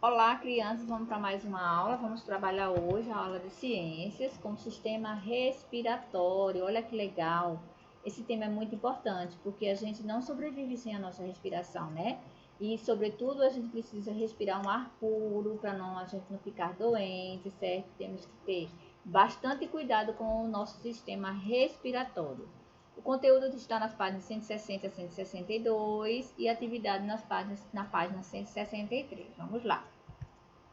Olá, crianças, vamos para mais uma aula. Vamos trabalhar hoje a aula de ciências com o sistema respiratório. Olha que legal! Esse tema é muito importante porque a gente não sobrevive sem a nossa respiração, né? E, sobretudo, a gente precisa respirar um ar puro para a gente não ficar doente, certo? Temos que ter bastante cuidado com o nosso sistema respiratório. O conteúdo está nas páginas 160 a 162 e atividade na página 163. Vamos lá.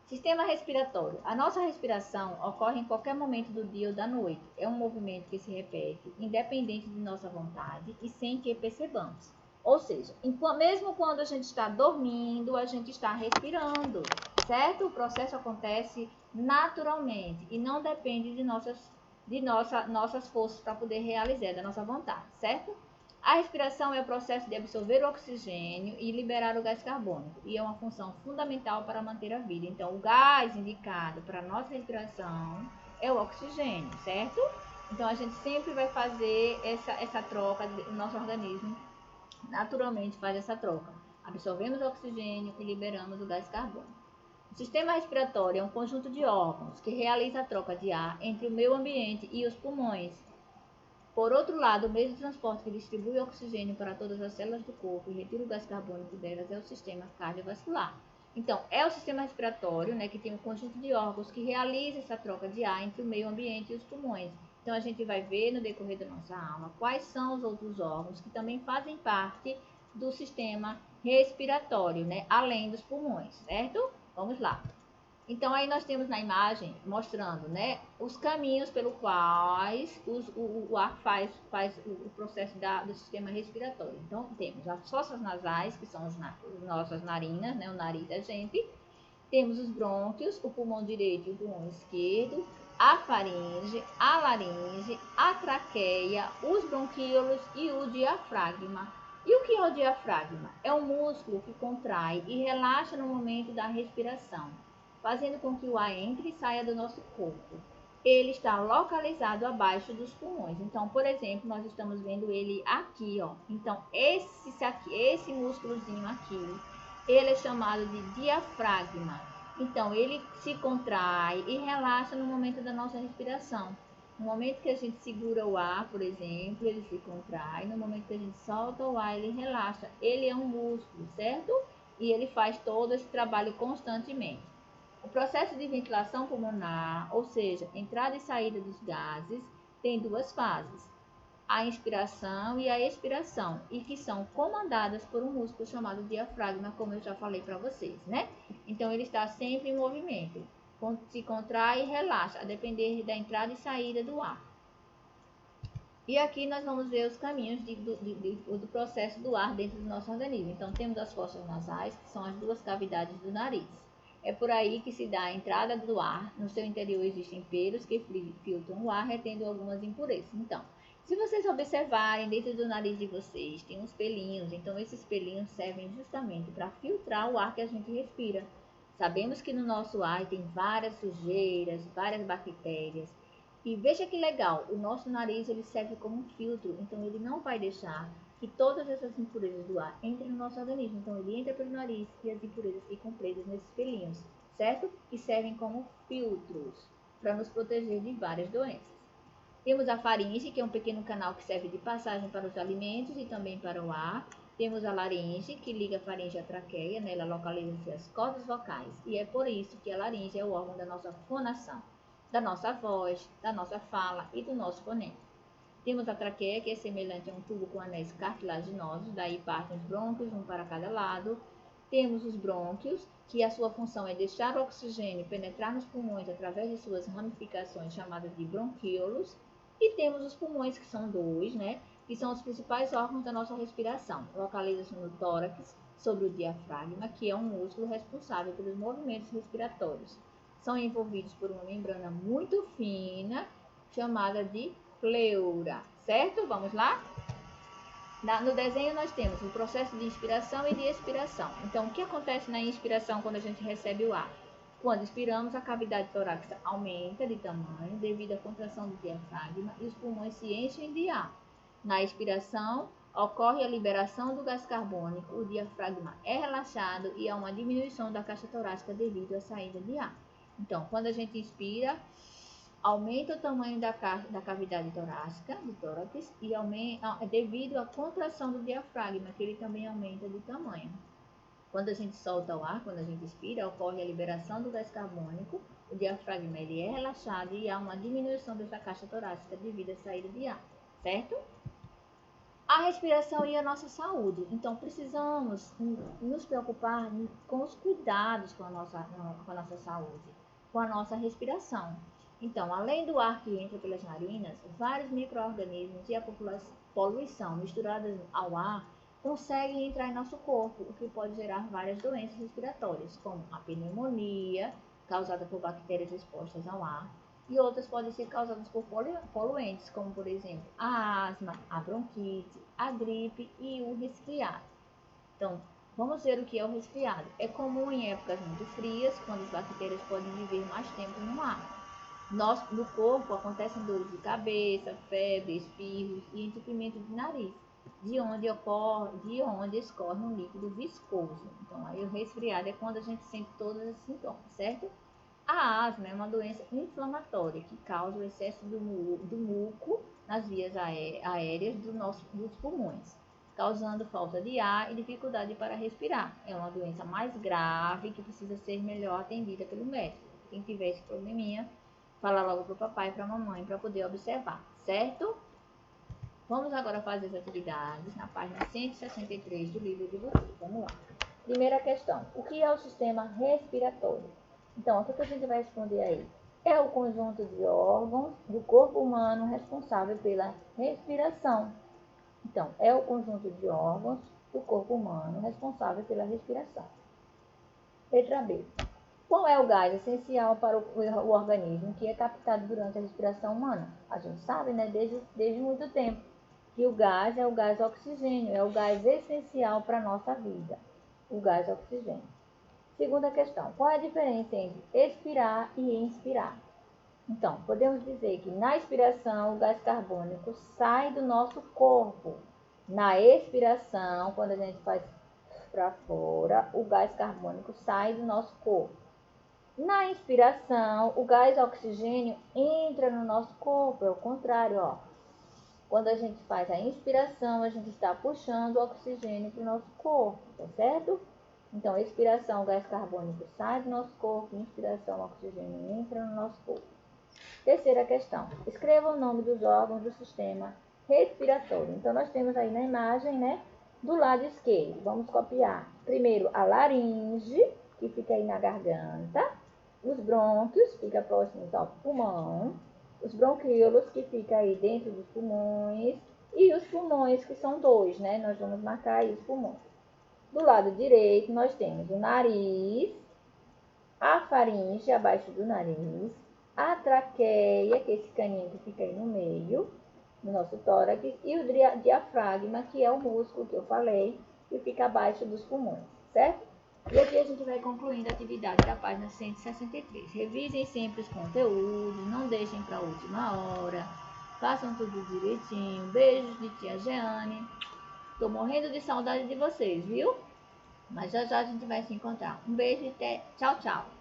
Sistema respiratório. A nossa respiração ocorre em qualquer momento do dia ou da noite. É um movimento que se repete, independente de nossa vontade e sem que percebamos. Ou seja, mesmo quando a gente está dormindo, a gente está respirando, certo? O processo acontece naturalmente e não depende de nossas forças para poder realizar, da nossa vontade, certo? A respiração é o processo de absorver o oxigênio e liberar o gás carbônico, e é uma função fundamental para manter a vida. Então, o gás indicado para a nossa respiração é o oxigênio, certo? Então, a gente sempre vai fazer essa troca, o nosso organismo naturalmente faz essa troca. Absorvemos o oxigênio e liberamos o gás carbônico. O sistema respiratório é um conjunto de órgãos que realiza a troca de ar entre o meio ambiente e os pulmões. Por outro lado, o meio de transporte que distribui o oxigênio para todas as células do corpo e retira o gás carbônico delas é o sistema cardiovascular. Então, é o sistema respiratório, né, que tem um conjunto de órgãos que realiza essa troca de ar entre o meio ambiente e os pulmões. Então, a gente vai ver no decorrer da nossa aula quais são os outros órgãos que também fazem parte do sistema respiratório, né, além dos pulmões, certo? Vamos lá. Então, aí nós temos na imagem mostrando, né, os caminhos pelo quais o ar faz o processo do sistema respiratório. Então, temos as fossas nasais, que são as nossas narinas, né, o nariz da gente. Temos os brônquios, o pulmão direito e o pulmão esquerdo, a faringe, a laringe, a traqueia, os bronquíolos e o diafragma. E o que é o diafragma? É um músculo que contrai e relaxa no momento da respiração, fazendo com que o ar entre e saia do nosso corpo. Ele está localizado abaixo dos pulmões. Então, por exemplo, nós estamos vendo ele aqui, ó. Então, esse músculozinho aqui, ele é chamado de diafragma. Então, ele se contrai e relaxa no momento da nossa respiração. No momento que a gente segura o ar, por exemplo, ele se contrai. No momento que a gente solta o ar, ele relaxa. Ele é um músculo, certo? E ele faz todo esse trabalho constantemente. O processo de ventilação pulmonar, ou seja, entrada e saída dos gases, tem duas fases: a inspiração e a expiração, e que são comandadas por um músculo chamado diafragma, como eu já falei para vocês, né? Então, ele está sempre em movimento, se contrai e relaxa, a depender da entrada e saída do ar. E aqui nós vamos ver os caminhos do processo do ar dentro do nosso organismo. Então, temos as fossas nasais, que são as duas cavidades do nariz. É por aí que se dá a entrada do ar. No seu interior existem pelos que filtram o ar, retendo algumas impurezas. Então, se vocês observarem, dentro do nariz de vocês tem uns pelinhos. Então, esses pelinhos servem justamente para filtrar o ar que a gente respira. Sabemos que no nosso ar tem várias sujeiras, várias bactérias. E veja que legal, o nosso nariz ele serve como um filtro, então ele não vai deixar que todas essas impurezas do ar entrem no nosso organismo. Então ele entra pelo nariz e as impurezas ficam presas nesses pelinhos, certo? Que servem como filtros para nos proteger de várias doenças. Temos a faringe, que é um pequeno canal que serve de passagem para os alimentos e também para o ar. Temos a laringe, que liga a faringe à traqueia, nela localizam-se as cordas vocais, e é por isso que a laringe é o órgão da nossa fonação, da nossa voz, da nossa fala e do nosso fonema. Temos a traqueia, que é semelhante a um tubo com anéis cartilaginosos, daí partem os brônquios, um para cada lado. Temos os brônquios, que a sua função é deixar o oxigênio penetrar nos pulmões através de suas ramificações chamadas de bronquíolos. E temos os pulmões, que são dois, né? Que são os principais órgãos da nossa respiração. Localizam-se no tórax, sobre o diafragma, que é um músculo responsável pelos movimentos respiratórios. São envolvidos por uma membrana muito fina, chamada de pleura, certo? Vamos lá? No desenho nós temos o processo de inspiração e de expiração. Então, o que acontece na inspiração quando a gente recebe o ar? Quando expiramos, a cavidade torácica aumenta de tamanho devido à contração do diafragma e os pulmões se enchem de ar. Na expiração, ocorre a liberação do gás carbônico, o diafragma é relaxado e há uma diminuição da caixa torácica devido à saída de ar. Então, quando a gente inspira, aumenta o tamanho da cavidade torácica, do tórax, e devido à contração do diafragma, que ele também aumenta de tamanho. Quando a gente solta o ar, quando a gente expira, ocorre a liberação do gás carbônico, o diafragma ele é relaxado e há uma diminuição dessa caixa torácica devido à saída de ar, certo? A respiração e a nossa saúde. Então, precisamos nos preocupar com os cuidados com a nossa saúde, com a nossa respiração. Então, além do ar que entra pelas narinas, vários micro-organismos e a poluição misturadas ao ar conseguem entrar em nosso corpo, o que pode gerar várias doenças respiratórias, como a pneumonia, causada por bactérias expostas ao ar, e outras podem ser causadas por poluentes, como por exemplo a asma, a bronquite, a gripe e o resfriado. Então, vamos ver o que é o resfriado. É comum em épocas muito frias, quando as bactérias podem viver mais tempo no ar. No corpo acontecem dores de cabeça, febre, espirros e entupimento de nariz, de onde escorre um líquido viscoso. Então, aí o resfriado é quando a gente sente todos esses sintomas, certo? A asma é uma doença inflamatória que causa o excesso do muco nas vias aéreas dos pulmões, causando falta de ar e dificuldade para respirar. É uma doença mais grave que precisa ser melhor atendida pelo médico. Quem tiver esse probleminha, fala logo para o papai e para a mamãe para poder observar, certo? Vamos agora fazer as atividades na página 163 do livro de vocês. Vamos lá. Primeira questão. O que é o sistema respiratório? Então, o que a gente vai responder aí? É o conjunto de órgãos do corpo humano responsável pela respiração. Então, é o conjunto de órgãos do corpo humano responsável pela respiração. Letra B. Qual é o gás essencial para o organismo que é captado durante a respiração humana? A gente sabe, né, desde muito tempo, que o gás é o gás oxigênio, é o gás essencial para a nossa vida, o gás oxigênio. Segunda questão, qual é a diferença entre expirar e inspirar? Então, podemos dizer que na expiração o gás carbônico sai do nosso corpo. Na expiração, quando a gente faz para fora, o gás carbônico sai do nosso corpo. Na inspiração, o gás oxigênio entra no nosso corpo, é o contrário, ó. Quando a gente faz a inspiração, a gente está puxando o oxigênio para o nosso corpo, tá certo? Então, expiração, o gás carbônico sai do nosso corpo, inspiração, o oxigênio entra no nosso corpo. Terceira questão, escreva o nome dos órgãos do sistema respiratório. Então, nós temos aí na imagem, né, do lado esquerdo. Vamos copiar. Primeiro, a laringe, que fica aí na garganta. Os brônquios, fica próximos ao pulmão. Os bronquíolos, que fica aí dentro dos pulmões. E os pulmões, que são dois, né? Nós vamos marcar aí os pulmões. Do lado direito, nós temos o nariz, a faringe, abaixo do nariz, a traqueia, que é esse caninho que fica aí no meio, no nosso tórax, e o diafragma, que é o músculo que eu falei, que fica abaixo dos pulmões, certo? E aqui a gente vai concluindo a atividade da página 163. Revisem sempre os conteúdos, não deixem para a última hora, façam tudo direitinho. Beijos de tia Jeane. Tô morrendo de saudade de vocês, viu? Mas já já a gente vai se encontrar. Um beijo e até. Tchau, tchau.